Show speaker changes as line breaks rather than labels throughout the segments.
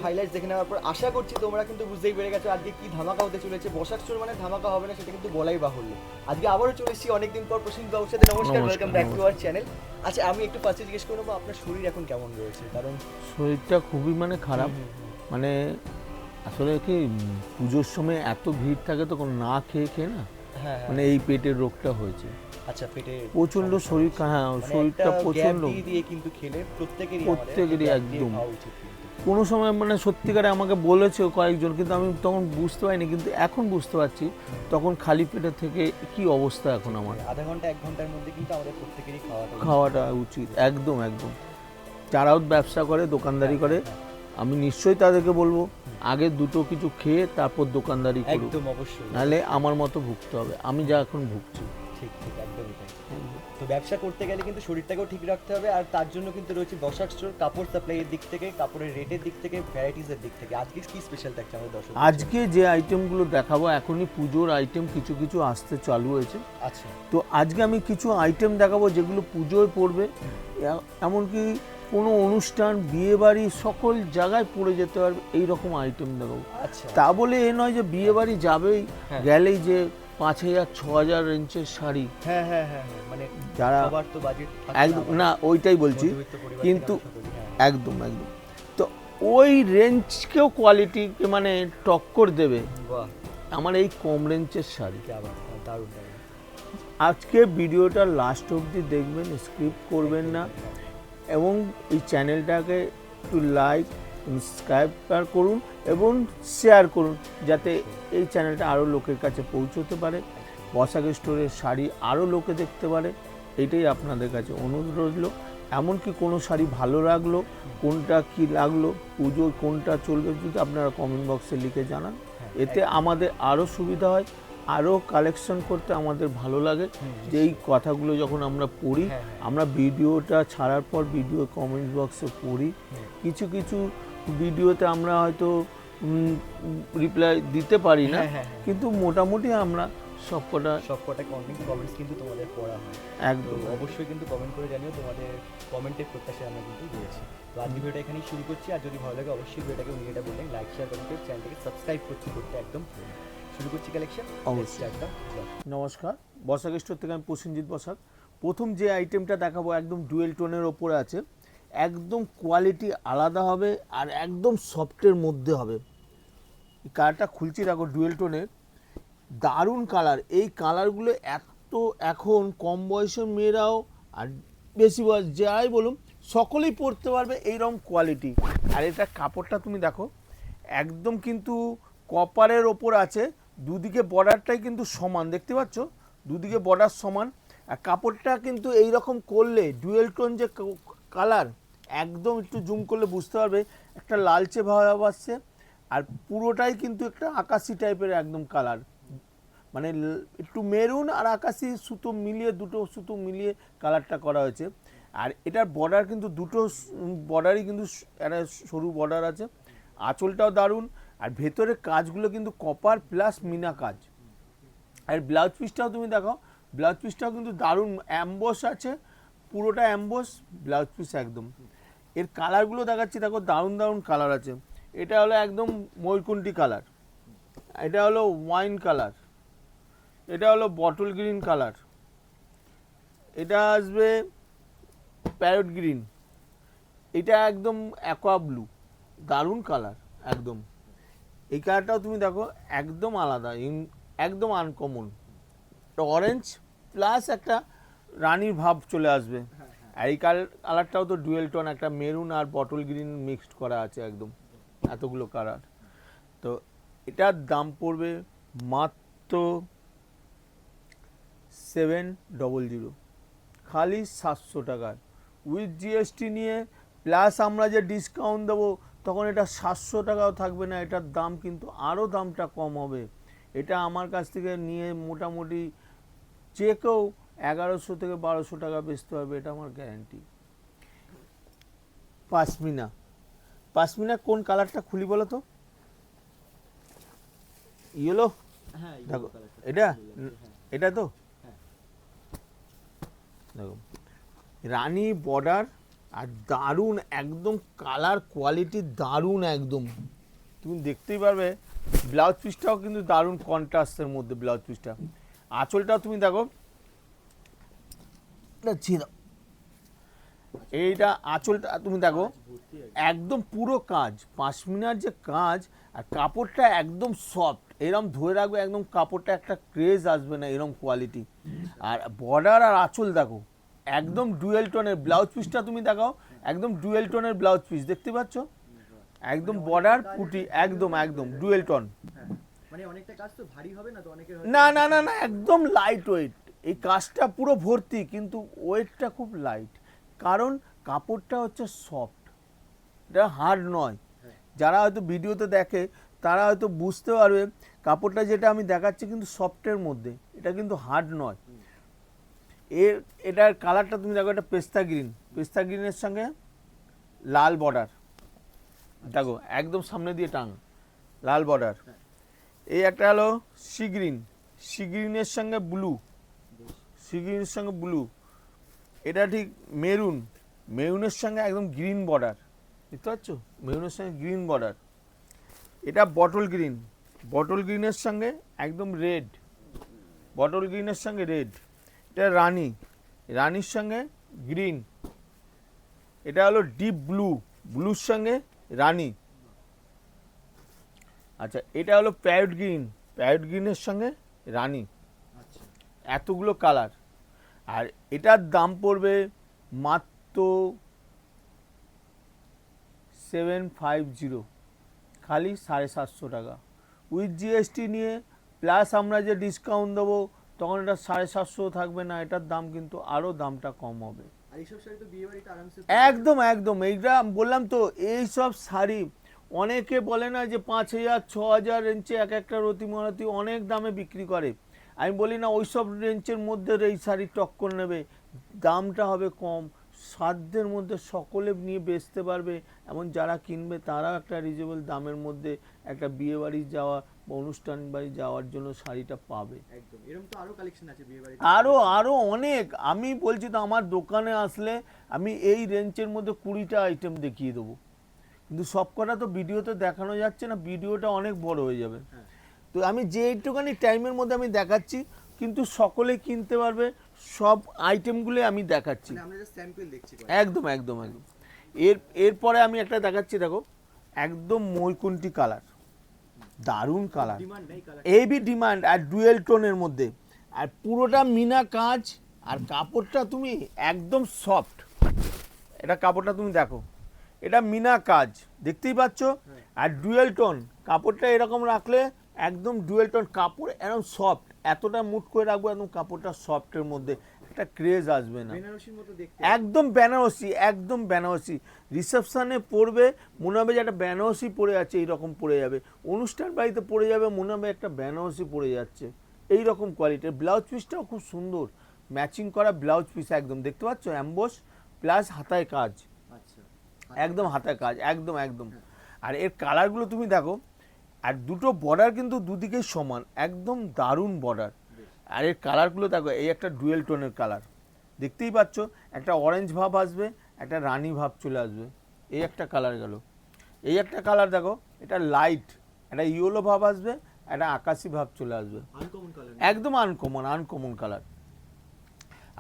Highlights দেখে নেওয়ার পর আশা করছি তোমরা কিন্তু বুঝতেই পেরে গেছো আজকে কি ধামাকা হতে চলেছে। বসাক স্টোর মানে ধামাকা হবে না সেটা কিন্তু বলাই বাহুল্য। আজকে আবারও চলে এসেছি অনেকদিন পর প্রসেনজিৎ বাবুর সাথে। নমস্কার, welcome back to our channel. আচ্ছা, আমি একটু ফার্স্টে জিজ্ঞেস করে নেবো আপনার শরীর এখন কেমন রয়েছে? কারণ
শরীরটা খুবই খারাপ। মানে আসলে কি পুজোর সময় এত ভিড় থাকে তখন না খেয়ে খেয়ে না
হ্যাঁ
মানে এই পেটের রোগটা হয়েছে।
আচ্ছা, পেটে
প্রচন্ড শরীর, হ্যাঁ শরীরটা প্রচন্ড
দিয়ে কিন্তু খেলে
প্রত্যেকেরই একদম। কোনো সময় মানে সত্যিকারে আমাকে বলেছে কয়েকজন, কিন্তু আমি তখন বুঝতে পারিনি, কিন্তু এখন বুঝতে পারছি তখন খালি পেটে থেকে কি অবস্থা এখন আমার।
আধা ঘন্টা 1 ঘন্টার মধ্যে কিন্তু আমাদের প্রত্যেকেরই
খাওয়াটা উচিত একদম একদম। যারাও ব্যবসা করে দোকানদারি করে আমি নিশ্চয়ই তাদেরকে বলবো আগে দুটো কিছু খেয়ে তারপর দোকানদারি করুন,
একদম অবশ্যই।
নাহলে আমার মতো ভুগতে হবে, আমি যা এখন ভুগছি।
ঠিক ঠিক একদমই তাই। তো ব্যবসা করতে গেলে কিন্তু শরীরটাকেও ঠিক রাখতে হবে, আর তার জন্য কিন্তু রয়েছে বসাক স্টোর। কাপড় সাপ্লাইয়ের দিক থেকে, কাপড়ের রেটের দিক থেকে, ভ্যারাইটিসের দিক থেকে আজকে কি স্পেশাল থাকছে আমাদের দর্শক?
আজকে যে আইটেমগুলো দেখাবো এখনই পুজোর আইটেম কিছু কিছু আসতে চালু হয়েছে।
আচ্ছা,
তো আজকে আমি কিছু আইটেম দেখাবো যেগুলো পুজোয় পড়বে, এমনকি কোনো অনুষ্ঠান বিয়ে বাড়ি সকল জায়গায় পড়ে যেতে পারবে এই রকম আইটেম দেখাবো।
আচ্ছা,
তা বলে এ নয় যে বিয়ে বাড়ি যাবেই গেলেই যে 5,000-6,000 রেঞ্জের শাড়ি,
হ্যাঁ হ্যাঁ হ্যাঁ, মানে
যারা
সবার তো বাজেট
একদম না, ওইটাই বলছি, কিন্তু একদম একদম। তো ওই রেঞ্জকেও কোয়ালিটিকে মানে টক্কর দেবে আমার এই কম রেঞ্জের শাড়ি।
দারুণ।
আজকে ভিডিওটা লাস্ট অবধি দেখবেন, স্কিপ করবেন না, এবং এই চ্যানেলটাকে একটু লাইক সাবস্ক্রাইব করুন এবং শেয়ার করুন যাতে এই চ্যানেলটা আরও লোকের কাছে পৌঁছতে পারে, বসাক স্টোরের শাড়ি আরও লোকে দেখতে পারে। এটাই আপনাদের কাছে অনুরোধ রইল। এমনকি কোনো শাড়ি ভালো লাগলো, কোনটা কি লাগলো, পুজোর কোনটা চলবে, যদি আপনারা কমেন্ট বক্সে লিখে জানান, এতে আমাদের আরও সুবিধা হয়, আরও কালেকশন করতে আমাদের ভালো লাগে। যে এই কথাগুলো যখন আমরা পড়ি, আমরা ভিডিওটা ছাড়ার পর ভিডিও কমেন্ট বক্সে পড়ি, কিছু কিছু ভিডিওতে আমরা হয়তো রিপ্লাই দিতে পারি না, কিন্তু মোটামুটি আমরা সবকটা
কমেন্টস কিন্তু তোমাদের পড়া হয় একদম। অবশ্যই কিন্তু কমেন্ট করে জানিও, তোমাদের কমেন্টের প্রত্যাশায় আমরা কিন্তু রয়েছি। তো আজকে ভিডিওটা এখানেই শুরু করছি, আর যদি ভালো লাগে অবশ্যই ভিডিওটাকে উনি এটা বললেন লাইক শেয়ার কমেন্ট করে চ্যানেলটাকে সাবস্ক্রাইব করতে একদম শুরু করছি কালেকশন।
অবশ্যই। নমস্কার, বসাক স্টোর থেকে আমি প্রসেনজিৎ বসাক। প্রথম যে আইটেমটা দেখাবো একদম ডুয়েল টোনের ওপরে আছে, একদম কোয়ালিটি আলাদা হবে আর একদম সফটের মধ্যে হবে। এই কালারটা খুলছি, দেখো ডুয়েল টোনের, দারুণ কালার। এই কালারগুলো এত এখন কম বয়সের মেয়েরাও আর বেশি বয়স যাই বলুন সকলেই পরতে পারবে এইরকম কোয়ালিটি। আর এটা কাপড়টা তুমি দেখো একদম কিন্তু কপারের ওপর আছে, দুদিকে বর্ডারটাই কিন্তু সমান, দেখতে পাচ্ছ দুদিকে বর্ডার সমান। আর কাপড়টা কিন্তু এই রকম করলে ডুয়েল টোন যে কালার, একদম একটু জুম করলে বুঝতে পারবে একটা লালচে ভাব আসছে, আর পুরোটাই কিন্তু একটা আকাশি টাইপের একদম কালার, মানে একটু মেরুন আর আকাশি সুতো মিলিয়ে, দুটো সুতো মিলিয়ে কালারটা করা হয়েছে। আর এটার বর্ডার কিন্তু দুটো বর্ডারই কিন্তু একটা সরু বর্ডার আছে, আঁচলটাও দারুণ, আর ভেতরে কাজগুলো কিন্তু কপার প্লাস মিনা কাজ। আর ব্লাউজ পিসটাও তুমি দেখো, ব্লাউজ পিসটাও কিন্তু দারুণ অ্যাম্বস আছে, পুরোটা অ্যাম্বস ব্লাউজ পিস একদম। এর কালারগুলো দেখাচ্ছি, দেখো দারুণ দারুণ কালার আছে। এটা হলো একদম ময়ূরকণ্ঠী কালার, এটা হলো ওয়াইন কালার, এটা হলো বটল গ্রিন কালার, এটা আসবে প্যারট গ্রিন, এটা একদম অ্যাকোয়া ব্লু, দারুণ কালার একদম। এই কালারটাও তুমি দেখো একদম আলাদা, একদম আনকমন, অরেঞ্জ প্লাস একটা রানীর ভাব চলে আসবে। আর এই কালারটাও তো ডুয়েল টোন, একটা মেরুন আর বটল গ্রিন মিক্সড করা আছে একদম, এতগুলো কালার। তো এটার দাম পড়বে মাত্র 700, খালি 700 টাকার উইথ জিএসটি নিয়ে, প্লাস আমরা যে ডিসকাউন্ট দেবো তখন এটা 700 টাকাও থাকবে না, এটার দাম কিন্তু আরও দামটা কম হবে। এটা আমার কাছ থেকে নিয়ে মোটামুটি যে কেউ 1100 থেকে 1200 টাকা বেচতে পারবে, এটা আমার গ্যারান্টি। পাশমিনা কোন কালারটা খুলি বলো তো? ইয়েলো, দেখো এটা, এটা তো দেখো রানী বর্ডার আর দারুণ একদম কালার কোয়ালিটি দারুণ একদম, তুমি দেখতেই পারবে। ব্লাউজ পিসটাও কিন্তু দারুণ কন্ট্রাস্টের মধ্যে ব্লাউজ পিসটা। আঁচলটাও তুমি দেখো, এইটা আঁচলটা তুমি দেখো একদম পুরো কাজ, পাশমিনার যে কাজ, আর কাপড়টা একদম সফট, এরম ধরে রাখবে একদম, কাপড়টা একটা ক্রেজ আসবে না এরম কোয়ালিটি। আর বর্ডার আর আঁচল দেখো একদম ডুয়েল টোনের, ব্লাউজ পিসটা তুমি দেখাও একদম ডুয়েল টোনের ব্লাউজ পিস, দেখতে পাচ্ছ একদম বর্ডার পুটি একদম একদম ডুয়েল টোন।
মানে অনেকটা কাজ তো ভারী হবে না তো অনেকের?
না না না না, একদম লাইট ওয়েট, এই কাজটা পুরো ভর্তি কিন্তু ওয়েটটা খুব লাইট, কারণ কাপড়টা হচ্ছে সফট, এটা হার্ড নয়। যারা হয়তো ভিডিওতে দেখে তারা হয়তো বুঝতে পারবে কাপড়টা যেটা আমি দেখাচ্ছি কিন্তু সফটের মধ্যে, এটা কিন্তু হার্ড নয়। এটার কালারটা তুমি দেখো, এটা পেস্তা গ্রিন, পেস্তা গ্রিনের সঙ্গে লাল বর্ডার, দেখো একদম সামনে দিয়ে টাং লাল বর্ডার। এই একটা হলো সি গ্রিন, সি গ্রিনের সঙ্গে ব্লু, সি গ্রিনের সঙ্গে ব্লু। এটা ঠিক মেরুন, মেরুনের সঙ্গে একদম গ্রিন বর্ডার, দেখতে পাচ্ছ মেরুনের সঙ্গে গ্রিন বর্ডার। এটা বটল গ্রিন, বটল গ্রিনের সঙ্গে একদম রেড, বটল গ্রিনের সঙ্গে রেড। এটা রানী, রানীর সঙ্গে গ্রিন। এটা হলো ডিপ ব্লু, ব্লুর সঙ্গে রানী। আচ্ছা এটা হলো প্যারেট গ্রিন, প্যারেট গ্রিনের সঙ্গে রানী। এতগুলো কালার, আর এটার দাম পড়বে মাত্র 750, খালি 750 টাকা উইথ জিএসটি নিয়ে, প্লাস আমরা যে ডিসকাউন্ট দেবো তখন এটা 750 থাকবে না, এটার দাম কিন্তু আরও দামটা কম হবে।
আর এইসব শাড়ি তো বিয়ে বাড়িতে আরামসে
একদম একদম, এইটা বললাম তো, এই সব শাড়ি অনেকে বলে না যে 5000 6000 রেঞ্জে এক একটা রতিমরাতি অনেক দামে বিক্রি করে, আমি বলি না ওই সব রেঞ্জের মধ্যে এই শাড়ি টক্কর নেবে, দামটা হবে কম, সাধ্যের মধ্যে সকলে নিয়ে বেচতে পারবে, এমন যারা কিনবে তারাও একটা রিজনেবল দামের মধ্যে একটা বিয়ে বাড়ি যাওয়া বা অনুষ্ঠান বাড়ি যাওয়ার জন্য শাড়িটা পাবে।
একদম এরকম তো আরো কালেকশন আছে বিয়ে বাড়িতে,
আরো আরো অনেক, আমি বলছি তো আমার দোকানে আসলে আমি এই রেঞ্জের মধ্যে 20টা আইটেম দেখিয়ে দেবো, কিন্তু সব কটা তো ভিডিওতে দেখানো যাচ্ছে না, ভিডিওটা অনেক বড় হয়ে যাবে। তো আমি যে একটুখানি টাইমের মধ্যে আমি দেখাচ্ছি, কিন্তু সকলে কিনতে পারবে, সব আইটেমগুলো আমি দেখাচ্ছি,
আমরা জাস্ট স্যাম্পল দেখছি।
একদম একদম একদম। এরপরে আমি একটা দেখাচ্ছি, দেখো একদম ময়ূরকণ্ঠী কালার, দারুণ কালার,
ডিমান্ড নেই কালার,
এবি ডিমান্ড, আর ডুয়েল টোনের মধ্যে, আর পুরোটা মিনা কাজ, আর কাপড়টা তুমি একদম সফট, এটা কাপড়টা তুমি দেখো, এটা মিনা কাজ দেখতেই পাচ্ছ, আর ডুয়েল টোন কাপড়টা এরকম রাখলে একদম ডুয়েল টোন কাপড়, এরকম সফট, এতটা মুট করে রাখবো একদম কাপড়টা সফটের মধ্যে, একটা ক্রেজ আসবে না,
বেনারসির মতো দেখতে,
একদম বেনারসি, একদম বেনারসি। রিসেপশনে পরবে মনে হবে যে একটা বেনারসি পরে আছে, এইরকম পরে যাবে, অনুষ্ঠান বাড়িতে পরে যাবে মনে হবে একটা বেনারসি পরে যাচ্ছে, এই রকম কোয়ালিটির। ব্লাউজ পিসটাও খুব সুন্দর, ম্যাচিং করা ব্লাউজ পিস একদম, দেখতে পাচ্ছ অ্যাম্বোস প্লাস হাতায় কাজ,
আচ্ছা
একদম হাতায় কাজ, একদম একদম। আর এর কালারগুলো তুমি দেখো, আর দুটো বর্ডার কিন্তু দুদিকেই সমান, একদম দারুণ বর্ডার। আর এর কালারগুলো দেখো, এই একটা ডুয়েল টোনের কালার, দেখতেই পাচ্ছ একটা অরেঞ্জ ভাব আসবে, একটা রানী ভাব চলে আসবে, এই একটা কালার গেল। এই একটা কালার দেখো, এটা লাইট, একটা ইয়েলো ভাব আসবে, একটা আকাশি ভাব চলে আসবে,
আনকমন কালার,
একদম আনকমন আনকমন কালার।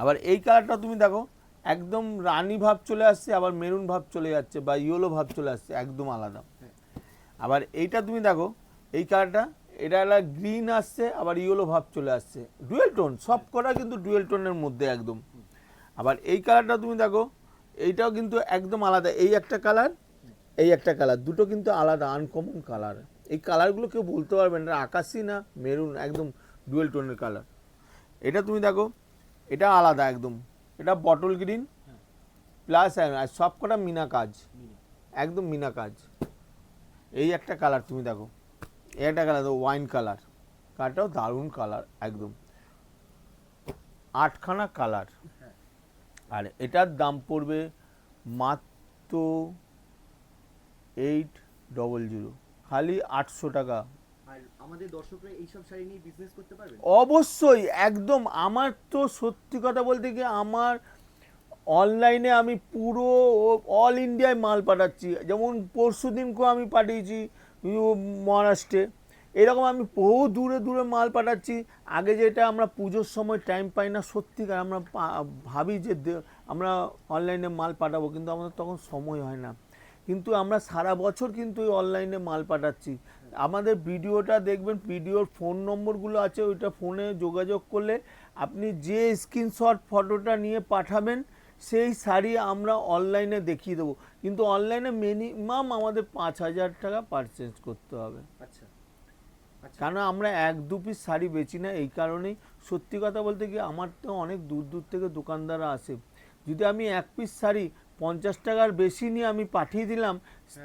আবার এই কালারটা তুমি দেখো একদম রানী ভাব চলে আসছে, আবার মেরুন ভাব চলে যাচ্ছে, বা ইয়েলো ভাব চলে আসছে, একদম আলাদা। আবার এইটা তুমি দেখো, এই কালারটা এটা একটা গ্রিন আসছে, আবার ইয়েলো ভাব চলে আসছে, ডুয়েল টোন, সব করা কিন্তু ডুয়েল টোনের মধ্যে একদম। আবার এই কালারটা তুমি দেখো, এইটাও কিন্তু একদম আলাদা, এই একটা কালার, এই একটা কালার, দুটো কিন্তু আলাদা আনকমন কালার, এই কালারগুলো কেউ বলতে পারবেন না আকাশি না মেরুন, একদম ডুয়েল টোনের কালার। এটা তুমি দেখো, এটা আলাদা একদম, এটা বটল গ্রিন প্লাস, আর সব কটা মিনা কাজ, একদম মিনা কাজ। এই একটা কালার তুমি দেখো, এই একটা কালার দেখো, ওয়াইন কালার, কালারটাও দারুণ কালার একদম, 8খানা কালার। আর এটার দাম পড়বে মাত্র 800, খালি 800 টাকা।
আর আমাদের দর্শকরা এইসব শাড়ি নিয়ে বিজনেস করতে পারবে?
অবশ্যই, একদম। আমার তো সত্যি কথা বলতে কি, আমার অনলাইনে আমি পুরো অল ইন্ডিয়ায় মাল পাঠাচ্ছি। যেমন পরশু দিনকেও আমি পাঠিয়েছি মহারাষ্ট্রে। এরকম আমি বহু দূরে দূরে মাল পাঠাচ্ছি। আগে যেটা আমরা পুজোর সময় টাইম পাই না, সত্যিকার আমরা ভাবি যে আমরা অনলাইনে মাল পাঠাবো, কিন্তু আমাদের তখন সময় হয় না। কিন্তু আমরা সারা বছর কিন্তু ওই অনলাইনে মাল পাঠাচ্ছি। আমাদের ভিডিওটা দেখবেন, ভিডিওর ফোন নম্বরগুলো আছে, ওইটা ফোনে যোগাযোগ করলে আপনি যে স্ক্রিনশট ফটোটা নিয়ে পাঠাবেন সেই শাড়ি আমরা অনলাইনে দেখিয়ে দেবো। কিন্তু অনলাইনে মিনিমাম আমাদের 5,000 টাকা পারচেজ করতে হবে।
আচ্ছা,
কারণ আমরা 1-2 পিস শাড়ি বেচি না। এই কারণেই সত্যি কথা বলতে কি, আমার তো অনেক দূর দূর থেকে দোকানদাররা আসে। যদি আমি 1 পিস শাড়ি 50 টাকার বেশি নিয়ে আমি পাঠিয়ে দিলাম,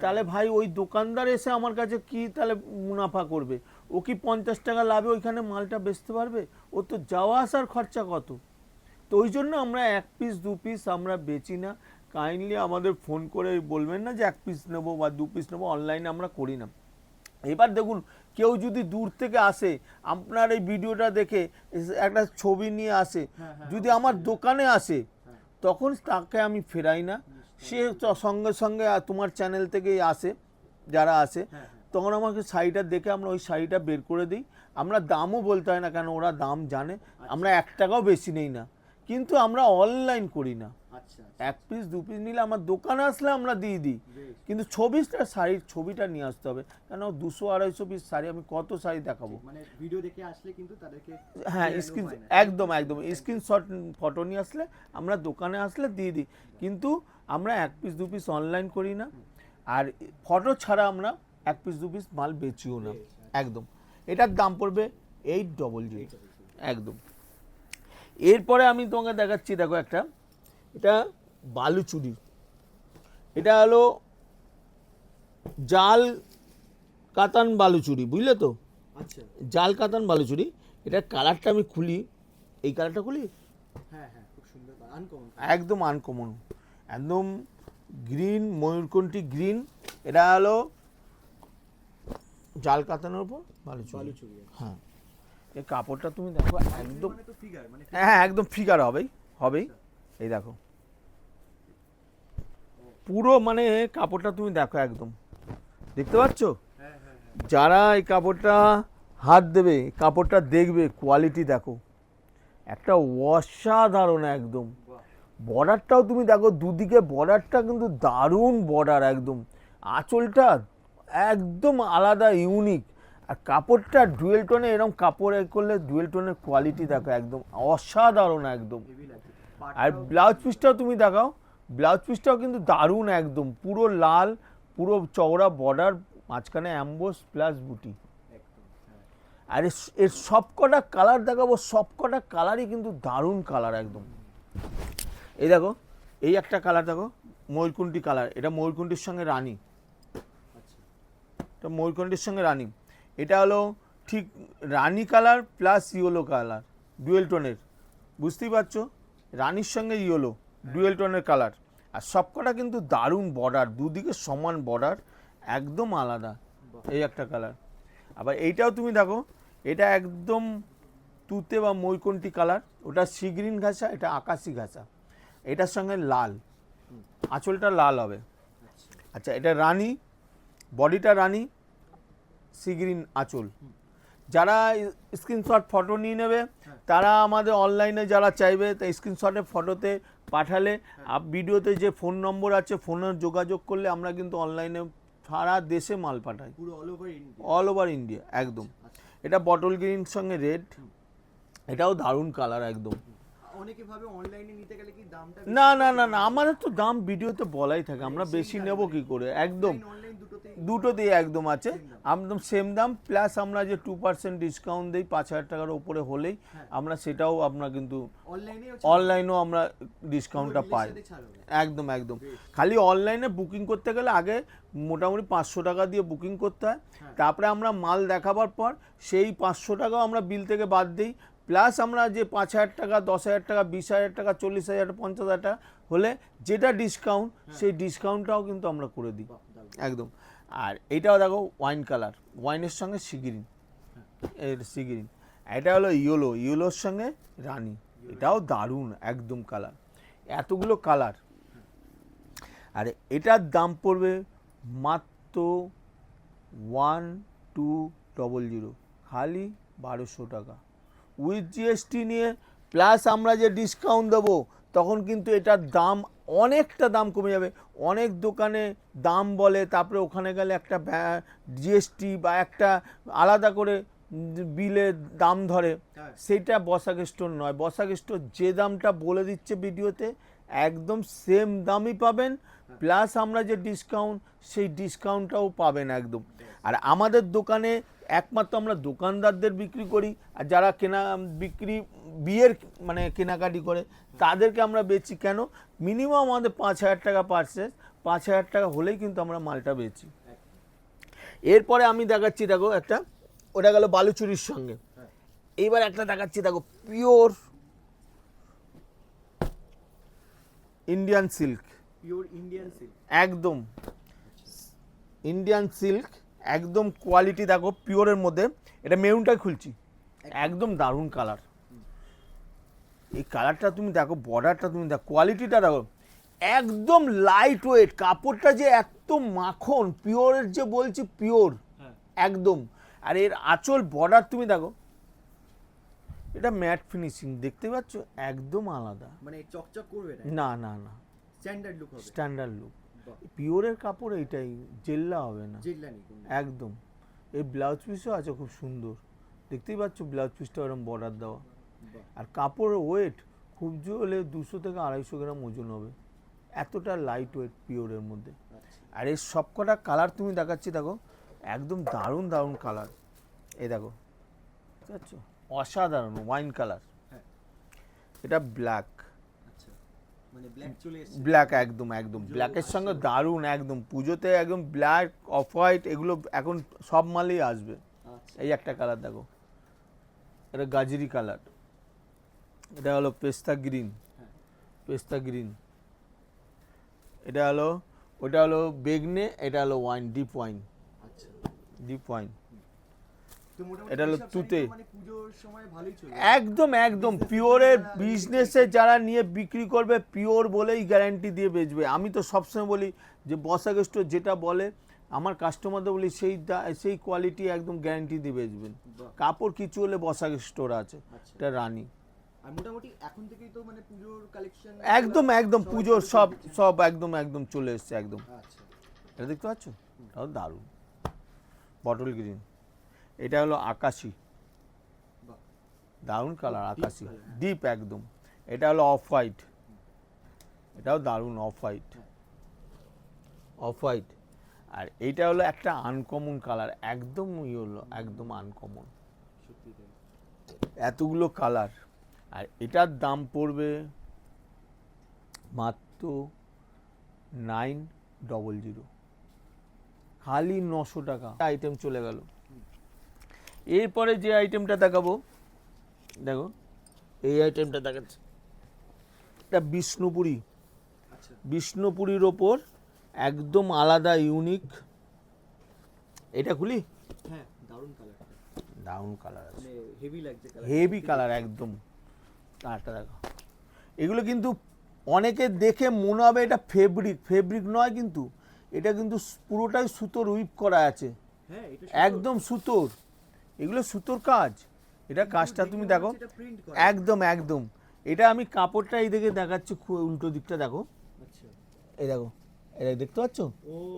তাহলে ভাই ওই দোকানদার এসে আমার কাছে কি তাহলে মুনাফা করবে? ও কি 50 টাকা লাভে ওইখানে মালটা বেচতে পারবে? ও তো যাওয়া আসার খরচা কত। তো ওই জন্য আমরা 1 পিস 2 পিস আমরা বেচি না। কাইন্ডলি আমাদের ফোন করে বলবেন না যে 1 পিস নেবো বা 2 পিস নেবো, অনলাইনে আমরা করি না। এবার দেখুন, কেউ যদি দূর থেকে আসে, আপনার এই ভিডিওটা দেখে একটা ছবি নিয়ে আসে, যদি আমার দোকানে আসে, তখন তাকে আমি ফেরাই না। সে সঙ্গে সঙ্গে তোমার চ্যানেল থেকেই আসে, যারা আসে, তখন আমাকে শাড়িটা দেখে আমরা ওই শাড়িটা বের করে দিই। আমরা দামও বলতে হয় না, কেন ওরা দাম জানে। আমরা 1 টাকাও বেশি নেই না, কিন্তু আমরা অনলাইন করি না।
আচ্ছা,
1 পিস 2 পিস নিলে আমার দোকানে আসলে আমরা দিয়ে দিই, কিন্তু ছবিটা শাড়ির ছবিটা নিয়ে আসতে হবে। কেন 200-250 পিস শাড়ি আমি কত শাড়ি দেখাবো?
মানে ভিডিও দেখে আসলে কিন্তু তাদেরকে
হ্যাঁ, একদম একদম স্ক্রিনশট ফটো নিয়ে আসলে আমরা দোকানে আসলে দিয়ে দিই। কিন্তু আমরা 1 পিস 2 পিস অনলাইন করি না, আর ফটো ছাড়া আমরা 1 পিস 2 পিস মাল বেচিও না। একদম। এটার দাম পড়বে 800 একদম। এরপরে আমি তোমাকে দেখাচ্ছি, দেখো একটা, এটা বালুচুরি। এটা হলো জাল কাতান বালুচুরি, বুঝলে তো?
আচ্ছা,
জাল কাতান বালুচুরি। এটার কালারটা আমি খুলি, এই কালারটা খুলি,
হ্যাঁ হ্যাঁ, খুব সুন্দর, আনকমন,
একদম আনকমন, একদম গ্রিন, ময়ূরকণ্ঠী গ্রিন। এটা হলো জাল কাতানের উপর বালুচুরি। হ্যাঁ, এই কাপড়টা তুমি দেখো, একদম
মানে তো ফিগার, মানে
হ্যাঁ একদম ফিগার হবেই। এই দেখো, পুরো মানে কাপড়টা তুমি দেখো, একদম দেখতে পাচ্ছ?
হ্যাঁ হ্যাঁ,
যারা এই কাপড়টা হাত দেবে, কাপড়টা দেখবে, কোয়ালিটি দেখো, একটা অসাধারণ একদম। বর্ডারটাও তুমি দেখো, দুদিকে বর্ডারটা কিন্তু দারুণ বর্ডার একদম। আঁচলটা একদম আলাদা, ইউনিক। আর কাপড়টা ডুয়েল টোনে, এরকম কাপড় করলে ডুয়েল টোনের কোয়ালিটি দেখো, একদম অসাধারণ একদম। আর ব্লাউজ পিসটাও তুমি দেখাও, ব্লাউজ পিসটাও কিন্তু দারুণ একদম, পুরো লাল, পুরো চওড়া বর্ডার, মাঝখানে অ্যাম্বোস প্লাস বুটি। আর এর সবকটা কালার দেখাবো, সবকটা কালারই কিন্তু দারুণ কালার একদম। এই দেখো, এই একটা কালার দেখো, ময়ূরকণ্ঠী কালার। এটা ময়ূরকণ্ঠীর সঙ্গে রানী, এটা ময়ূরকণ্ঠীর সঙ্গে রানী। এটা হলো ঠিক rani colour plus yellow colour, dual টোনের, বুঝতেই পারছো? রানীর সঙ্গে ইয়েলো, ডুয়েল টোনের কালার। আর সবকটা কিন্তু দারুণ বর্ডার, দুদিকে সমান বর্ডার, একদম আলাদা। এই একটা কালার। আবার এইটাও তুমি দেখো, এটা একদম তুতে বা ময়ূরকণ্ঠী কালার, ওটা সি গ্রিন ঘাসা, এটা আকাশি ঘাসা। এটার সঙ্গে লাল, আঁচলটা লাল হবে। আচ্ছা, এটা রানী, বডিটা রানী, সি গ্রিন আঁচল। যারা স্ক্রিনশট ফটো নিয়ে নেবে, তারা আমাদের অনলাইনে যারা চাইবে, তা স্ক্রিনশটে ফটোতে পাঠালে, ভিডিওতে যে ফোন নম্বর আছে, ফোনে যোগাযোগ করলে আমরা কিন্তু অনলাইনে সারা দেশে মাল পাঠাই,
পুরো
অল ওভার ইন্ডিয়া একদম। এটা বটল গ্রিন সঙ্গে রেড, এটাও দারুণ কালার একদম।
অনেকে ভাবে অনলাইনে নিতে গেলে কি দামটা
না না না না, আমাদের তো দাম ভিডিওতে বলাই থাকে, আমরা বেশি নেব কি করে? একদম
অনলাইন
দুটো দিয়ে একদম আছে, একদম সেম দাম, প্লাস আমরা যে 2% ডিসকাউন্ট দিই 5,000 টাকার উপরে হলেই, আমরা সেটাও আমরা কিন্তু অনলাইনেও আমরা ডিসকাউন্টটা পাই। একদম একদম। খালি অনলাইনে বুকিং করতে গেলে আগে মোটামুটি 500 টাকা দিয়ে বুকিং করতে হয়, তারপরে আমরা মাল দেখাবার পর সেই 500 টাকাও আমরা বিল থেকে বাদ দিই, প্লাস আমরা যে 5,000 টাকা, 10,000 টাকা, 20,000 টাকা, 40,000, 50,000 টাকা হলে যেটা ডিসকাউন্ট, সেই ডিসকাউন্টটাও কিন্তু আমরা করে দিই একদম। আর এইটাও দেখো ওয়াইন কালার, ওয়াইনের সঙ্গে সি গ্রিন, এর সি গ্রিন। এটা হলো ইয়েলো, ইয়েলোর সঙ্গে রানী, এটাও দারুণ একদম কালার। এতগুলো কালার। আর এটার দাম পড়বে মাত্র 1200, খালি 1200 টাকা উইথ জিএসটি নিয়ে, প্লাস আমরা যে ডিসকাউন্ট দেবো তখন কিন্তু এটার দাম অনেকটা দাম কমে যাবে। অনেক দোকানে দাম বলে, তারপরে ওখানে গেলে একটা জিএসটি বা একটা আলাদা করে বিলে দাম ধরে, সেটা বসাক স্টোর নয়। বসাক স্টোর যে দামটা বলে দিচ্ছে ভিডিওতে একদম সেম দামই পাবেন, প্লাস আমরা যে ডিসকাউন্ট সেই ডিসকাউন্টটাও পাবেন একদম। আর আমাদের দোকানে একমাত্র আমরা দোকানদারদের বিক্রি করি, আর যারা বিয়ের মানে কেনাকাটি করে তাদেরকে আমরা বেচি। কেন? মিনিমাম আমাদের 5000 টাকা পারচেস, 5000 টাকা হলেই কিন্তু আমরা মালটা বেচি। এরপরে আমি দেখাচ্ছি, দেখো একটা, ওটা গেল বালুচুরির সঙ্গে। এইবার একটা দেখাচ্ছি, দেখো pure Indian silk,
pure Indian silk,
একদম ইন্ডিয়ান সিল্ক, একদম কোয়ালিটি দেখো পিওরের মধ্যে। এটা মেরুনটাই খুলছি, একদম দারুণ কালার। এই কালারটা তুমি দেখো, বর্ডারটা তুমি দেখো, কোয়ালিটিটা দেখো, একদম লাইট ওয়েট, কাপড়টা যে এত মাখন, পিওরের যে বলছি পিওর একদম। আর এর আঁচল বর্ডার তুমি দেখো, এটা ম্যাট ফিনিশিং, দেখতে পাচ্ছ একদম আলাদা,
মানে চকচক করবে
না না না,
স্ট্যান্ডার্ড লুক হবে,
স্ট্যান্ডার্ড লুক। পিওরের কাপড় এইটাই, জেল্লা হবে না একদম। এই ব্লাউজ পিসও আছে খুব সুন্দর, দেখতেই পাচ্ছ ব্লাউজ পিসটা ওরকম বর্ডার দেওয়া। আর কাপড়ের ওয়েট খুব জোরে 200 থেকে 250 গ্রাম ওজন হবে, এতটা লাইট ওয়েট পিওরের মধ্যে। আর এর সবকটা কালার তুমি দেখাচ্ছি, দেখো একদম দারুণ দারুণ কালার। এই দেখো, ঠিক আছে, অসাধারণ ওয়াইন কালার। এটা ব্ল্যাক,
মানে ব্ল্যাক চলে এসেছে,
ব্ল্যাক একদম একদম ব্ল্যাকের সঙ্গে দারুণ একদম। পুজোতে একদম ব্ল্যাক, অফ হোয়াইট, এগুলো এখন সব মালেই আসবে। এই একটা কালার দেখো, এটা গাজরি কালার, এটা হলো পেস্তা গ্রিন, পেস্তা গ্রিন, এটা হলো, ওটা হলো বেগনে, এটা হলো wine, deep wine, deep wine, এটা হলো তুতে। একদম একদম পিওরের বিজনেসে যারা নিয়ে বিক্রি করবে পিওর বলেই গ্যারান্টি দিয়ে বেচবে। আমি তো সবসময় বলি যে বসাক স্টোর যেটা বলে আমার কাস্টমারদের বলি সেই কোয়ালিটি একদম গ্যারান্টি দিয়ে বেচবেন। কাপড় কিছু হলে বসাক স্টোর আছে, এটা রানী।
আর মোটামুটি এখন থেকেই তো মানে পুজোর কালেকশন
একদম একদম পুজোর সব একদম একদম চলে এসছে একদম। এটা দেখতে পাচ্ছ, এটাও দারুণ, বটল গ্রিন, এটা হলো আকাশি, দারুণ কালার, আকাশি ডিপ একদম। এটা হলো অফ হোয়াইট, এটাও দারুণ, অফ হোয়াইট, অফ হোয়াইট। আর এইটা হলো একটা আনকমন কালার, একদম হলো একদম আনকমন, এতগুলো কালার। আর এটার দাম পড়বে মাত্র 900, খালি 900 টাকা। আইটেম চলে গেল। এরপরে যে আইটেমটা দেখাবো, দেখো এই আইটেমটা দেখাচ্ছে, এটা বিষ্ণুপুরি, বিষ্ণুপুরির ওপর একদম আলাদা ইউনিক। এটা খুলি,
হ্যাঁ দারুণ কালার,
দারুণ কালার আছে,
মানে হেভি লাগছে কালার,
হেভি কালার একদম। কালারটা দেখো, এগুলো কিন্তু অনেকে দেখে মনে হবে এটা ফেব্রিক, ফেব্রিক নয় কিন্তু, এটা কিন্তু পুরোটাই সুতোর উইপ করা আছে,
হ্যাঁ এটা
একদম সুতোর, এগুলো সুতোর কাজ। এটা কাজটা তুমি দেখো, একদম একদম। এটা আমি কাপড়টা এই দিকে দেখাচ্ছি, উল্টো দিকটা দেখো,
আচ্ছা
এই দেখো, এটা দেখতে পাচ্ছ,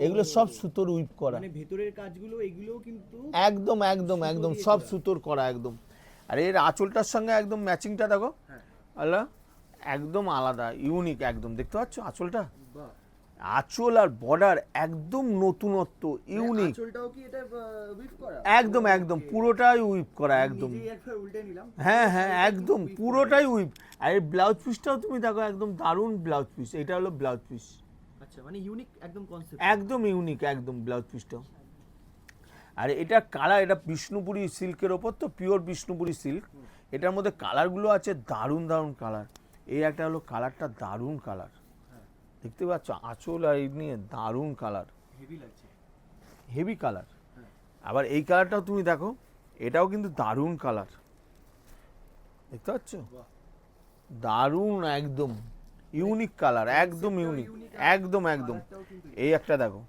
এগুলো সব সুতোর উইপ করা,
মানে ভেতরের কাজগুলো এগুলোও কিন্তু
একদম একদম একদম সব সুতোর করা একদম। আর এর আঁচলটার সঙ্গে একদম ম্যাচিংটা দেখো, আলাদা, একদম আলাদা ইউনিক একদম, দেখতে পাচ্ছ আঁচলটা, আঁচল আর বর্ডার একদম নতুনত্ব, ইউনিক,
আঁচলটাও কি এটা উইপ করা,
একদম একদম পুরোটাই উইপ করা একদম।
উল্টে নিলাম,
হ্যাঁ হ্যাঁ একদম পুরোটাই উইপ। আর এই ব্লাউজ পিসটাও তুমি দেখো, একদম দারুণ ব্লাউজ পিস, এটা হলো ব্লাউজ পিস,
আচ্ছা মানে ইউনিক একদম কনসেপ্ট,
একদম ইউনিক একদম ব্লাউজ পিসটাও। আর এটা কালার, এটা বিষ্ণুপুরি সিল্কের ওপর তো, পিওর বিষ্ণুপুরি সিল্ক, এটার মধ্যে কালারগুলো আছে দারুণ দারুণ কালার। এই একটা হলো কালারটা, দারুণ কালার, দেখতে পাচ্ছ আঁচল আর এই নিয়ে দারুণ কালার,
হেভি লাগছে,
হেভি কালার। আবার এই কালারটাও তুমি দেখো, এটাও কিন্তু দারুণ কালার, দেখতে পাচ্ছ, দারুণ একদম। ইউনিক কালার, একদম ইউনিক, একদম একদম। এই একটা দেখো,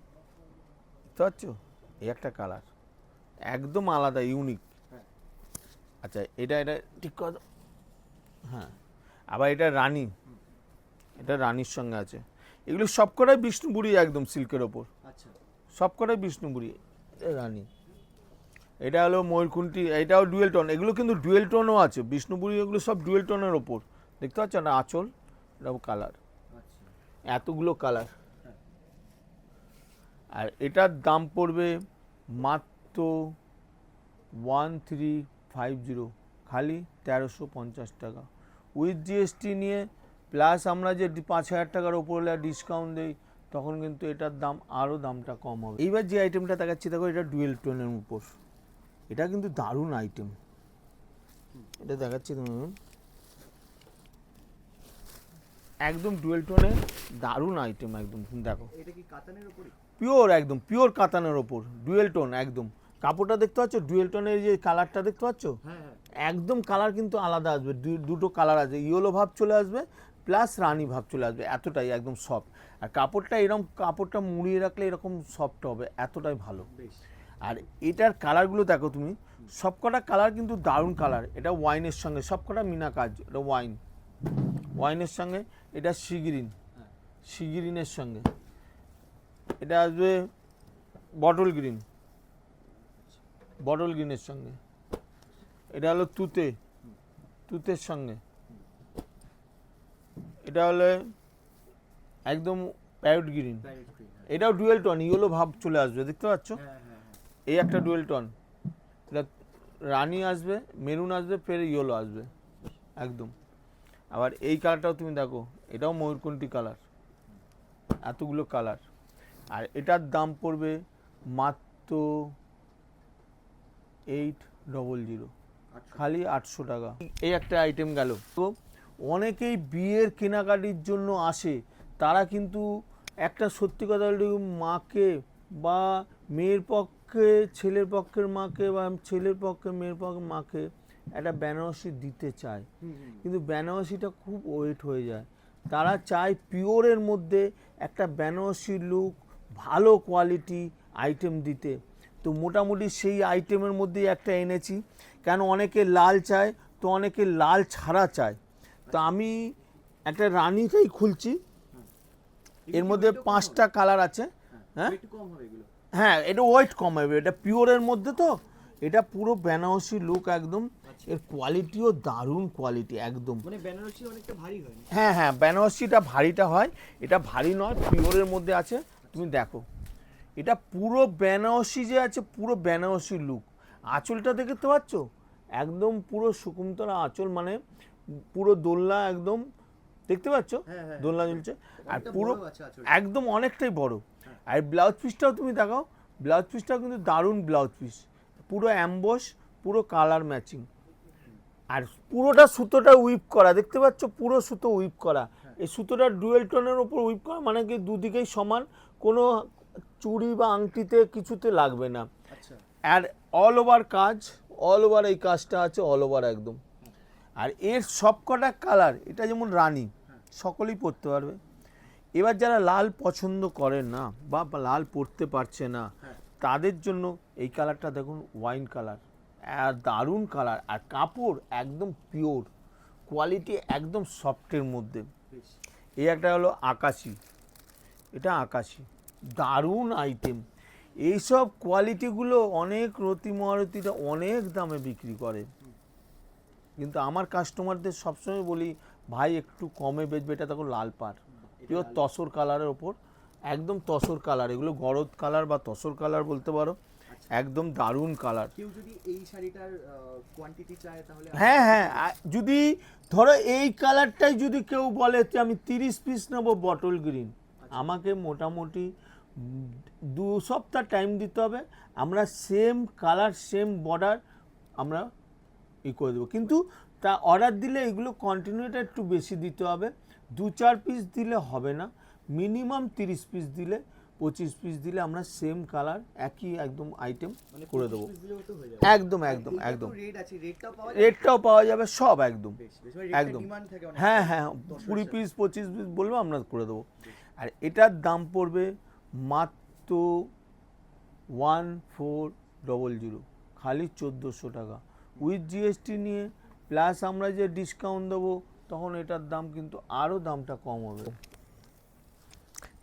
বুঝতে পারছো, এই একটা কালার একদম আলাদা, ইউনিক। আচ্ছা এটা এটা ঠিক কথা। হ্যাঁ, আবার এটা রানী, এটা রানীর সঙ্গে আছে। এগুলো সবকটাই বিষ্ণুপুরি, একদম সিল্কের ওপর,
আচ্ছা
সবকটাই বিষ্ণুপুরি। এটা রানী, এটা হলো ময়ূরকুণ্ঠি, এটাও ডুয়েল টোন। এগুলো কিন্তু ডুয়েল টোনও আছে, বিষ্ণুপুরি এগুলো সব ডুয়েল টোনের ওপর। দেখতে পাচ্ছ না আঁচল, এটা কালার,
আচ্ছা
এতগুলো কালার। আর এটার দাম পড়বে মাত্র 1350, খালি 1350 টাকা উইথ জিএসটি নিয়ে। প্লাস আমরা যে 5000 টাকার ওপরে ডিসকাউন্ট দেই, তখন কিন্তু এটার দাম আরও দামটা কম হবে। এইবার যে আইটেমটা দেখাচ্ছি দেখো, এটা ডুয়েল টোনের উপর, এটা কিন্তু দারুণ আইটেম। এটা দেখাচ্ছি তুমি, একদম ডুয়েল টোনের দারুণ আইটেম একদম। দেখো
এটা কি কাতানের উপরে?
পিওর, একদম পিওর কাতানের ওপর, ডুয়েল টোন একদম। কাপড়টা দেখতে পাচ্ছ, ডুয়েল টোনের যে কালারটা দেখতে পাচ্ছ, একদম কালার কিন্তু আলাদা আসবে, দুটো কালার আছে, ইয়েলো ভাব চলে আসবে প্লাস রানী ভাব চলে আসবে, এতটাই একদম সফট। আর কাপড়টা এরকম, কাপড়টা মুড়িয়ে রাখলে এরকম সফট হবে, এতটাই ভালো। আর এটার কালারগুলো দেখো তুমি, সবকটা কালার কিন্তু দারুণ কালার। এটা ওয়াইনের সঙ্গে, সবকটা মিনা কাজ, এটা ওয়াইন, ওয়াইনের সঙ্গে। এটা সিগ্রিন, সিগ্রিনের সঙ্গে। এটা আসবে বটল গ্রিন, বটল গ্রিনের সঙ্গে। এটা হলো তুতে, তুতের সঙ্গে। এটা হলো একদম প্যারট গ্রিন, এটাও ডুয়েল টোন, ইয়েলো ভাব চলে আসবে, দেখতে পাচ্ছ। এই একটা ডুয়েল টোন, এটা রানী আসবে, মেরুন আসবে, ফের ইয়েলো আসবে একদম। আবার এই কালারটাও তুমি দেখো, এটাও ময়ূরকণ্ঠী কালার, এতগুলো কালার। আর এটার দাম পড়বে মাত্র 800, খালি 800 টাকা। এই একটা আইটেম গেল। তো অনেকেই বিয়ের কেনাকাটির জন্য আসে, তারা কিন্তু একটা সত্যি কথা বলতে, মাকে বা মেয়ের পক্ষে ছেলের পক্ষের মাকে, বা ছেলের পক্ষে মেয়ের পক্ষে মাকে একটা বেনারসি দিতে চায়, কিন্তু বেনারসিটা খুব ওয়েট হয়ে যায়। তারা চায় পিওরের মধ্যে একটা বেনারসি লুক, ভালো কোয়ালিটি আইটেম দিতে। তো মোটামুটি সেই আইটেমের মধ্যেই একটা এনেছি, কেন অনেকে লাল চায়, তো অনেকে লাল ছাড়া চায়। তো আমি একটা রানীটাই খুলছি, এর মধ্যে 5টা কালার আছে। হ্যাঁ হ্যাঁ, এটা ওয়েট কম হবে, এটা পিওরের মধ্যে, তো এটা পুরো বেনারসি লুক একদম। এর কোয়ালিটিও দারুণ কোয়ালিটি একদম,
মানে বেনারসি অনেকটা ভারী হয়।
হ্যাঁ হ্যাঁ, বেনারসিটা ভারীটা হয়, এটা ভারী নয়, পিওরের মধ্যে আছে। তুমি দেখো, এটা পুরো বেনারসি যে আছে, পুরো বেনারসি লুক। আঁচলটা দেখতে পাচ্ছ, একদম পুরো সুকুমতলা আঁচল, মানে পুরো দোলনা একদম, দেখতে পাচ্ছ দোলনা ঝুলছে। আর পুরো একদম অনেকটাই বড়। আর ব্লাউজ পিসটাও তুমি দেখাও, ব্লাউজ পিসটাও কিন্তু দারুণ ব্লাউজ পিস, পুরো অ্যাম্বস, পুরো কালার ম্যাচিং। আর পুরোটা সুতোটা উইপ করা, দেখতে পাচ্ছ, পুরো সুতো উইপ করা। এই সুতোটা ডুয়েল টোনের ওপর উইপ করা, মানে কি দুদিকেই সমান, কোনো চুড়ি বা আংটিতে কিছুতে লাগবে না। আর অল ওভার কাজ, অল ওভার এই কাজটা আছে, অল ওভার একদম। আর এর সবকটা কালার, এটা যেমন রানী, সকলেই পরতে পারবে। এবার যারা লাল পছন্দ করে না বা লাল পরতে পারছে না, তাদের জন্য এই কালারটা দেখুন, ওয়াইন কালার, আর দারুণ কালার। আর কাপড় একদম পিওর, কোয়ালিটি একদম সফটের মধ্যে। এই একটা হলো আকাশি, এটা আকাশি, দারুণ আইটেম। এইসব কোয়ালিটিগুলো অনেক রতি মহারতিরা অনেক দামে বিক্রি করে, কিন্তু আমার কাস্টমারদের সবসময় বলি, ভাই একটু কমে বেচবে। এটা দেখো লাল পাড়, পিওর তসর কালারের ওপর, একদম তসর কালার, এগুলো গরদ কালার বা তসর কালার বলতে পারো, একদম দারুণ কালার।
কেউ যদি এই শাড়িটার কোয়ান্টিটি চায় তাহলে?
হ্যাঁ হ্যাঁ, যদি ধরো এই কালারটাই যদি কেউ বলে যে আমি 30 পিস নেবো বটল গ্রিন, আমাকে মোটামুটি 2 সপ্তাহ টাইম দিতে হবে। আমরা সেম কালার, সেম বর্ডার আমরা করে দেবো, কিন্তু তা অর্ডার দিলে এগুলো কন্টিনিউটা একটু বেশি দিতে হবে। 2-4 পিস দিলে হবে না, মিনিমাম 30 পিস দিলে 25 পিস দিলে আমরা সেম কালার একই একদম আইটেম
মানে
করে দেবো।
25 piece দিলেও তো হয়ে যাবে।
একদম
আর
একদম
এইটা তো
একদম
রেট আছে, রেটটাও পাওয়া যাবে?
রেটটাও পাওয়া যাবে সব একদম
বেশ, বেশ, মানে রেটটা
একদম।
ডিমান্ড থাকে অনেক।
হ্যাঁ হ্যাঁ
10
20
এর
পিস 25 পিস বলবো আমরা করে দেবো। আর এটার দাম পড়বে মাত্র 1400, খালি 1400 টাকা উইথ জিএসটি নিয়ে, প্লাস আমরা যে ডিসকাউন্ট দেবো তখন এটার দাম কিন্তু আরও দামটা কম হবে।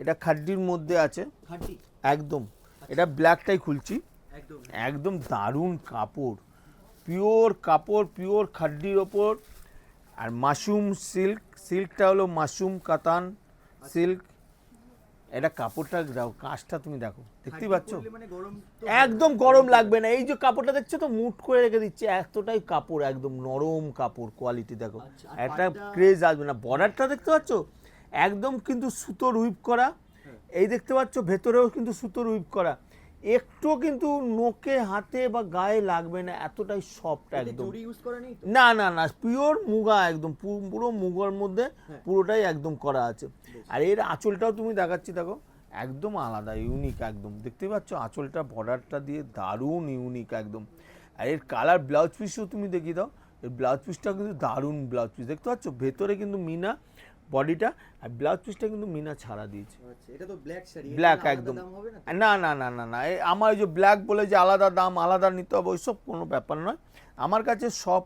এটা খাড্ডির মধ্যে আছে
খাঁটি
একদম, এটা ব্ল্যাকটাই খুলছি,
একদম।
একদম দারুণ কাপড়, পিওর কাপড়, পিওর খাড্ডির ওপর। আর মাশরুম সিল্ক, সিল্কটা হলো মাশরুম কাতান সিল্ক। এটা কাপড়টা দাও, কাজটা তুমি দেখো, দেখতেই পাচ্ছ,
খাঁটি পরলে মানে গরম তো
একদম গরম লাগবে না। এই যে কাপড়টা দেখছো তো, মুট করে রেখে দিচ্ছে, এতটাই কাপড়, একদম নরম কাপড়, কোয়ালিটি দেখো,
আচ্ছা, আর
একটা
পাড়টা?
ক্রেজ আসবে না। বর্ডারটা দেখতে পাচ্ছ একদম কিন্তু সুতোর হুইপ করা, এই দেখতে পাচ্ছ ভেতরেও কিন্তু সুতোর হুইপ করা, একটু কিন্তু নোকে হাতে বা গায়ে লাগবে না, এতটাই সফট
এতে
একদম।
জরি ইউজ করা নেই তো?
না না না, পিওর মুগা একদম, পুরো মুগার মধ্যে
হ্যাঁ।
পুরোটাই একদম করা আছে। আর এর আঁচলটাও তুমি দেখাচ্ছি, দেখো একদম আলাদা, ইউনিক একদম, দেখতে পাচ্ছ আঁচলটা বর্ডারটা দিয়ে দারুণ ইউনিক একদম। আর এর কালার, ব্লাউজ পিসও তুমি দেখিয়ে দাও, এর ব্লাউজ পিসটা কিন্তু দারুণ ব্লাউজ পিস, দেখতে পাচ্ছ ভেতরে কিন্তু মিনা বডিটা, আর ব্লাউজ পিসটা কিন্তু মিনা ছাড়া দিয়েছে,
আচ্ছা, এটা তো ব্ল্যাক শাড়ি,
ব্ল্যাক
আলাদা
একদম।
দাম হবে না?
না না না না না, আমার ওই যে ব্ল্যাক বলে যে আলাদা দাম আলাদা নিতে হবে ওইসব কোনো ব্যাপার নয়। আমার কাছে সব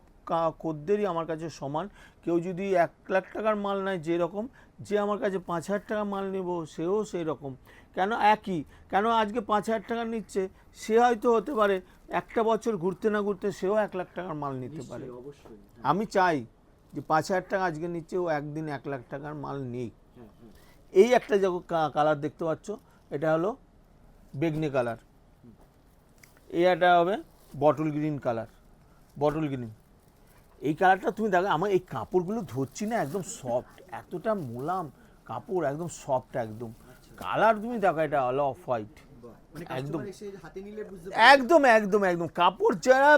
খদ্দেরই আমার কাছে সমান। কেউ যদি 1 লাখ টাকার মাল নেয় যেরকম, যে আমার কাছে 5,000 টাকা মাল নেব সেও সেই রকম। কেন একই, কেন আজকে 5,000 টাকা নিচ্ছে, সে হয়তো হতে পারে একটা বছর ঘুরতে না ঘুরতে সেও 1 লাখ টাকার মাল নিতে পারে।
নিশ্চয়ই, অবশ্যই।
আমি চাই যে 5,000 টাকা আজকে নিচ্ছে, ও একদিন 1 লাখ টাকার মাল নিক।
হ্যাঁ, হ্যাঁ।
এই একটা যখন কালার দেখতে পাচ্ছ, এটা হলো বেগনি কালার, এই একটা হবে bottle green colour, bottle green. এই কালারটা তুমি দেখো, আমার এই কাপড়গুলো ধরছি না, একদম সফট, এতটা মোলাম কাপড়, একদম সফট একদম। কালার তুমি দেখো, এটা হলো অফ হোয়াইট,
বাহ, মানে
একদম।
কাস্টমার এসে হাতে নিলে বুঝতে
একদম একদম একদম কাপড়, যারা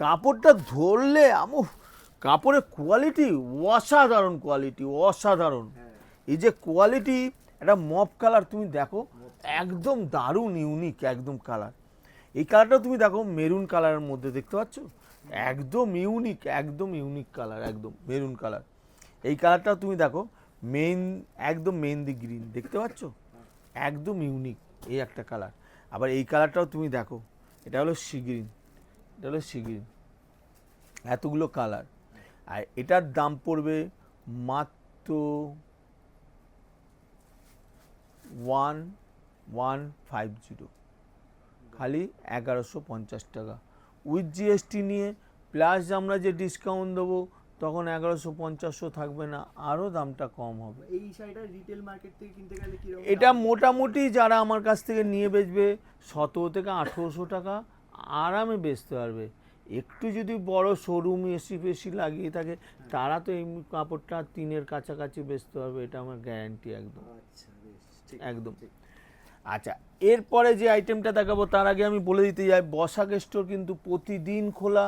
কাপড়টা ধরলে কাপড়ের কোয়ালিটি অসাধারণ, কোয়ালিটি অসাধারণ।
হ্যাঁ।
এই যে কোয়ালিটি, একটা মপ কালার তুমি দেখো, একদম দারুণ ইউনিক একদম কালার। এই কালারটা তুমি দেখো মেরুন কালারের মধ্যে, দেখতে পাচ্ছ একদম ইউনিক, একদম ইউনিক কালার, একদম মেরুন কালার। এই কালারটা তুমি দেখো একদম মেহেন্দি গ্রিন, দেখতে পাচ্ছ একদম ইউনিক এই একটা কালার। আবার এই কালারটাও তুমি দেখো, এটা হলো সি গ্রিন, এটা হলো সি গ্রিন, এতগুলো কালার। আর এটার দাম পড়বে মাত্র 1150, খালি 1150 টাকা উইথ জিএসটি নিয়ে, প্লাস আমরা যে ডিসকাউন্ট দেবো তখন 1150 থাকবে না, আরও দামটা কম হবে।
এই শাড়িটা রিটেল মার্কেট থেকে কিনতে গেলে কি রকম?
এটা মোটামুটি যারা আমার কাছ থেকে নিয়ে বেচবে 17 থেকে 1800 টাকা আরামে বেচতে পারবে। একটু যদি বড় শোরুম এসি ফেসি লাগিয়ে থাকে, তারা তো এই কাপড়টা 3-এর কাছাকাছি বেচতে পারবে, এটা আমার গ্যারান্টি একদম,
আচ্ছা, বেশ, ঠিক,
একদম।
ঠিক।
আচ্ছা, এরপরে যে আইটেমটা দেখাবো তার আগে আমি বলে দিতে যাই, বসাক স্টোর কিন্তু প্রতিদিন খোলা,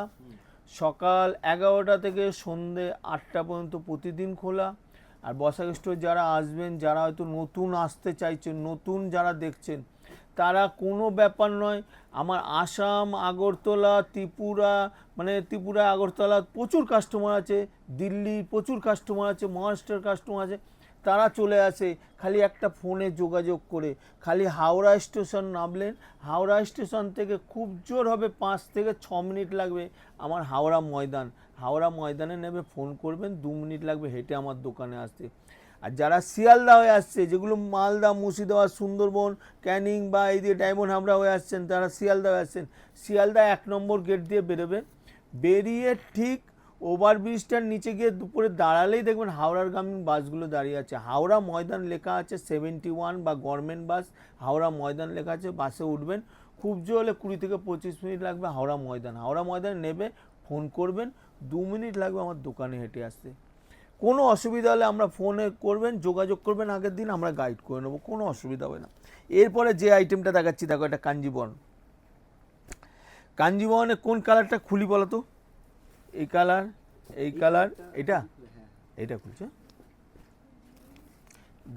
সকাল 11টা থেকে সন্ধে 8টা পর্যন্ত প্রতিদিন খোলা। আর বসাক স্টোর যারা আসবেন, যারা হয়তো নতুন আসতে চাইছেন, নতুন যারা দেখছেন, তারা কোনো ব্যাপার নয়, আমার আসাম, আগরতলা, ত্রিপুরা, মানে ত্রিপুরা আগরতলা প্রচুর কাস্টমার আছে, দিল্লি প্রচুর কাস্টমার আছে, মহারাষ্ট্রের কাস্টমার আছে, তারা চলে আসে খালি একটা ফোনে যোগাযোগ করে। খালি হাওড়া স্টেশন নামলেন, হাওড়া স্টেশন থেকে খুব জোর হবে 5 থেকে 6 মিনিট লাগবে আমার হাওড়া ময়দান, হাওড়া ময়দানে নেমে ফোন করবেন, 2 মিনিট লাগবে হেঁটে আমার দোকানে আসতে। আর যারা শিয়ালদা হয়ে আসছে, যেগুলো মালদা, মুর্শিদাবাদ, সুন্দরবন, ক্যানিং বা এই দিয়ে ডায়মন্ড হাবড়া হয়ে আসছেন, তারা শিয়ালদা হয়ে আসছেন, শিয়ালদা 1 নম্বর গেট দিয়ে বেরোবেন, বেরিয়ে ঠিক ওভারব্রিজটার নিচে গিয়ে দুপুরে দাঁড়ালেই দেখবেন হাওড়ার গামী বাসগুলো দাঁড়িয়ে আছে, হাওড়া ময়দান লেখা আছে 71 বা গভর্নমেন্ট বাস, হাওড়া ময়দান লেখা আছে, বাসে উঠবেন, খুব জোর হলে 20 থেকে 25 মিনিট লাগবে হাওড়া ময়দান, হাওড়া ময়দানে নেবে ফোন করবেন, 2 মিনিট লাগবে আমার দোকানে হেঁটে আসতে। কোনো অসুবিধা হলে আমরা ফোনে করবেন, যোগাযোগ করবেন আগের দিন, আমরা গাইড করে নেবো, কোনো অসুবিধা হবে না। এরপরে যে আইটেমটা দেখাচ্ছি দেখো, এটা কাঞ্জিবরণ। কাঞ্জিবরণে কোন কালারটা খুলি বলো তো? এই কালার, এই কালার, এটা এটা খুলছে,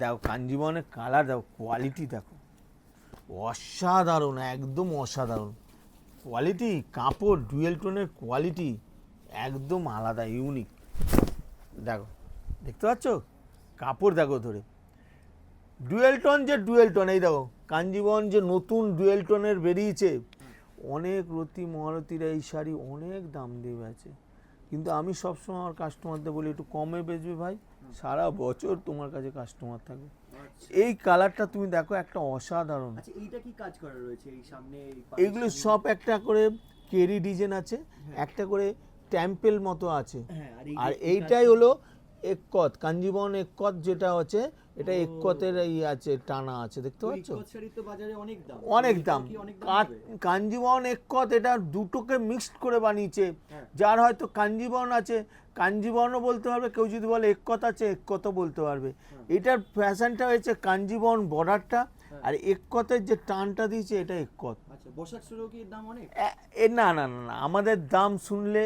দেখো কাঞ্জিবরণের কালার দেখো, কোয়ালিটি দেখো, অসাধারণ, একদম অসাধারণ কোয়ালিটি, কাপড় ডুয়েল টোনের কোয়ালিটি একদম আলাদা, ইউনিক। দেখো, দেখতে পাচ্ছ কাপড়, দেখো ধরে ডুয়েল টোন, যে ডুয়েল টোন, এই দেখো কাঞ্জিবরম যে নতুন ডুয়েল টোনের বেরিয়েছে, অনেক রতি মহারতীরা এই শাড়ি অনেক দাম দিয়ে বেচে, কিন্তু আমি সবসময় আমার কাস্টমারদের বলি একটু কমে বেচবে ভাই, সারা বছর তোমার কাছে কাস্টমার থাকবে। এই কালারটা তুমি দেখো, একটা অসাধারণ।
আচ্ছা, এইটা কি কাজ করা রয়েছে এই সামনে?
এগুলো সব একটা করে কেরি ডিজাইন আছে, একটা করে টেম্পেল মতো আছে, আর এইটাই হলো এককত, কাঞ্জিবরম এককত যেটা হচ্ছে, এটা এককতের এই আছে, টানা আছে, দেখতে পাচ্ছ অনেক দাম। কাঞ্জিবরম এককত এটা দুটোকে মিক্সড করে বানিয়েছে, যার হয়তো কাঞ্জিবরম আছে কাঞ্জিবরমও বলতে পারবে, কেউ যদি বলে এককত আছে এককতও বলতে পারবে। এটার ফ্যাশনটা হয়েছে কাঞ্জিবরম বর্ডারটা, আর এককতের যে টানটা দিয়েছে এটা এককত। না না না না, আমাদের দাম শুনলে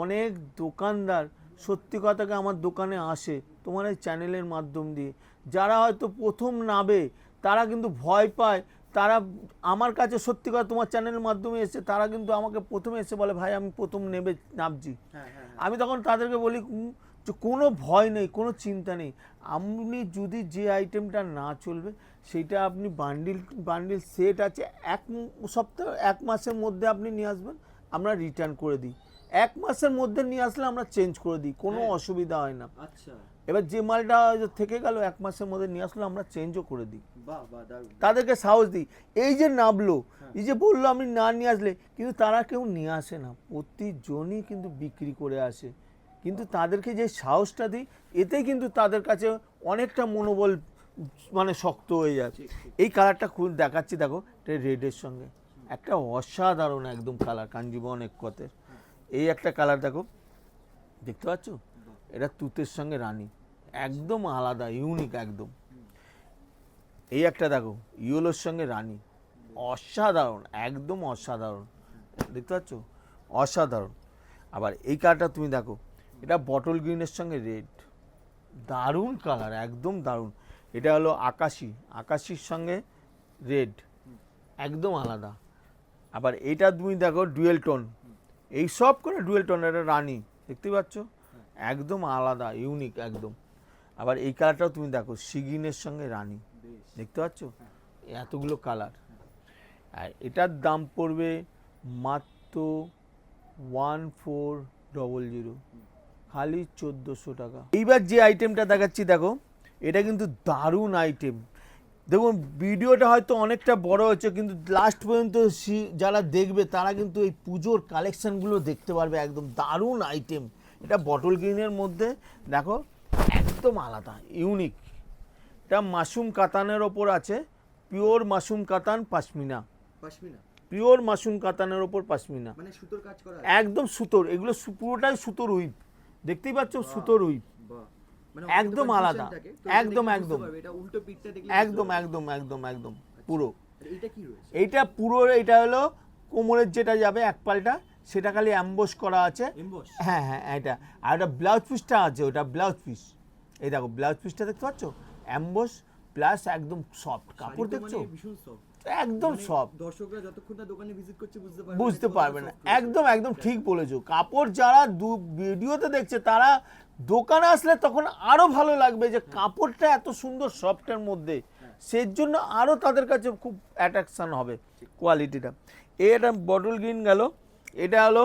অনেক দোকানদার সত্যি কথাকে আমার দোকানে আসে তোমার এই চ্যানেলের মাধ্যম দিয়ে, যারা হয়তো প্রথম নাবে তারা কিন্তু ভয় পায়, তারা আমার কাছে সত্যি কথা তোমার চ্যানেলের মাধ্যমে এসে তারা কিন্তু আমাকে প্রথমে এসে বলে ভাই আমি প্রথম নামছি। আমি তখন তাদেরকে বলি যে কোনো ভয় নেই, কোনো চিন্তা নেই, আপনি যদি যে আইটেমটা না চলবে সেটা আপনি বান্ডিল সেট আছে, এক সপ্তাহ 1 মাসের মধ্যে আপনি নিয়ে আসবেন, আমরা রিটার্ন করে দিই। 1 মাসের মধ্যে নিয়ে আসলে আমরা চেঞ্জ করে দিই, কোনো অসুবিধা হয় না।
আচ্ছা,
এবার যে মালটা থেকে গেল 1 মাসের মধ্যে নিয়ে আসলে আমরা চেঞ্জও করে দিই, তাদেরকে সাহস দিই। এই যে নামলো, এই যে বললো আমি না নিয়ে আসলে, কিন্তু তারা কেউ নিয়ে আসে না, প্রতিজনই কিন্তু বিক্রি করে আসে, কিন্তু তাদেরকে যে সাহসটা দিই এতেই কিন্তু তাদের কাছে অনেকটা মনোবল মানে শক্ত হয়ে যাচ্ছে। এই কালারটা খুব দেখাচ্ছি, দেখো এটা রেডের সঙ্গে একটা অসাধারণ একদম কালার, কাঞ্জিবরম এককতের এই একটা কালার দেখো, দেখতে পাচ্ছ, এটা তুতের সঙ্গে রানী, একদম আলাদা ইউনিক একদম। এই একটা দেখো ইয়েলোর সঙ্গে রানী, অসাধারণ, একদম অসাধারণ, দেখতে পাচ্ছ অসাধারণ। আবার এই কালারটা তুমি দেখো, এটা বটল গ্রিনের সঙ্গে রেড, দারুণ কালার, একদম দারুণ। এটা হলো আকাশির সঙ্গে রেড, একদম আলাদা। আবার এটা তুমি দেখো ডুয়েল টোন, এই সব করে ডুয়েল টোন, এটা রানী, দেখতে পাচ্ছ একদম আলাদা ইউনিক একদম। আবার এই কালারটাও তুমি দেখো সিগিনের সঙ্গে রানী, দেখতে পাচ্ছ এতগুলো কালার। আর এটার দাম পড়বে মাত্র 1400, খালি 1400 টাকা। এইবার যে আইটেমটা দেখাচ্ছি দেখো, এটা কিন্তু দারুণ আইটেম। দেখুন ভিডিওটা হয়তো অনেকটা বড় হচ্ছে, কিন্তু লাস্ট পর্যন্ত যারা দেখবে তারা কিন্তু এই পুজোর কালেকশানগুলো দেখতে পারবে, একদম দারুণ আইটেম। এটা বটল গ্রিনের মধ্যে দেখো, একদম আলাদা ইউনিক। এটা মাশরুম কাতানের ওপর আছে, পিওর মাশরুম কাতান পাশমিনা, পিওর মাশরুম কাতানের ওপর পাশমিনা,
মানে সুতোর কাজ করা,
একদম সুতোর, এগুলো পুরোটাই সুতোর উইপ, দেখতেই পাচ্ছ সুতোর উইপ, একদম আলাদা, একদম একদম একদম একদম একদম একদম পুরো। এইটা পুরো, এটা হলো কোমরের যেটা যাবে এক পালটা, সেটা খালি অ্যাম্বোস করা আছে। হ্যাঁ হ্যাঁ, এটা আর এটা ব্লাউজ পিসটা আছে, ওটা ব্লাউজ পিস, এই দেখো ব্লাউজ পিসটা দেখতে পাচ্ছ, অ্যাম্বোস প্লাস একদম সফট কাপড়, দেখছো একদম সফট,
দর্শকরা যতক্ষণ না দোকানে ভিজিট করছে
বুঝতে পারবে না, একদম একদম ঠিক বলেছো। কাপড় যারা ভিডিওতে দেখছে তারা দোকানে আসলে তখন আরো ভালো লাগবে যে কাপড়টা এত সুন্দর সফটের মধ্যে, সেই জন্য আরো তাদের কাছে খুব অ্যাট্রাকশন হবে কোয়ালিটিটা। এটা বটল গ্রিন গেল, এটা হলো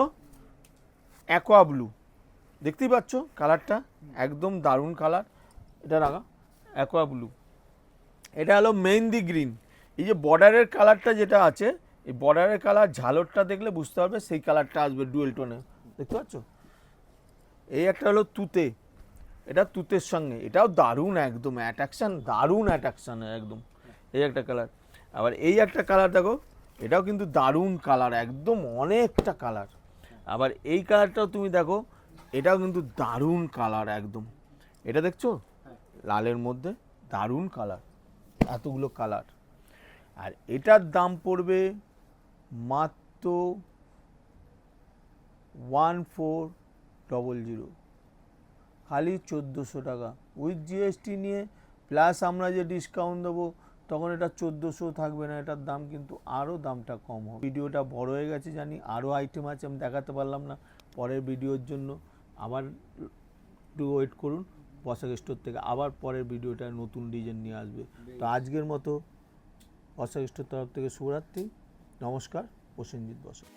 অ্যাকোয়া ব্লু, দেখতেই পাচ্ছ কালারটা একদম দারুণ কালার। এটা রাখা অ্যাকোয়া ব্লু, এটা হলো মেহেন্দি গ্রিন। এই যে বর্ডারের কালারটা যেটা আছে, এই বর্ডারের কালার ঝালরটা দেখলে বুঝতে পারবে সেই কালারটা আসবে ডুয়েল টোনে, দেখতে পাচ্ছ। এই একটা হলো তুতে, এটা তুতের সঙ্গে, এটাও দারুণ একদম অ্যাট্রাকশান, দারুণ অ্যাট্রাকশান একদম। এই একটা কালার, আবার এই একটা কালার দেখো, এটাও কিন্তু দারুণ কালার, একদম অনেকটা কালার। আবার এই কালারটাও তুমি দেখো, এটাও কিন্তু দারুণ কালার একদম, এটা দেখছো লালের মধ্যে দারুণ কালার, এতগুলো কালার। আর এটার দাম পড়বে মাত্র 1400, খালি 1400 টাকা উইথ জিএসটি নিয়ে, প্লাস আমরা যে ডিসকাউন্ট দেবো তখন এটা 1400 থাকবে না, এটার দাম কিন্তু আরও দামটা কম হবে। ভিডিওটা বড় হয়ে গেছে জানি, আরও আইটেম আছে আমি দেখাতে পারলাম না। পরের ভিডিওর জন্য আবার একটু ওয়েট করুন, বসাক স্টোর থেকে আবার পরের ভিডিওটা নতুন ডিজাইন নিয়ে আসবে। তো আজকের মতো বসাক স্টোর তরফ থেকে শুভরাত্রি, নমস্কার, প্রসেনজিৎ বসাক।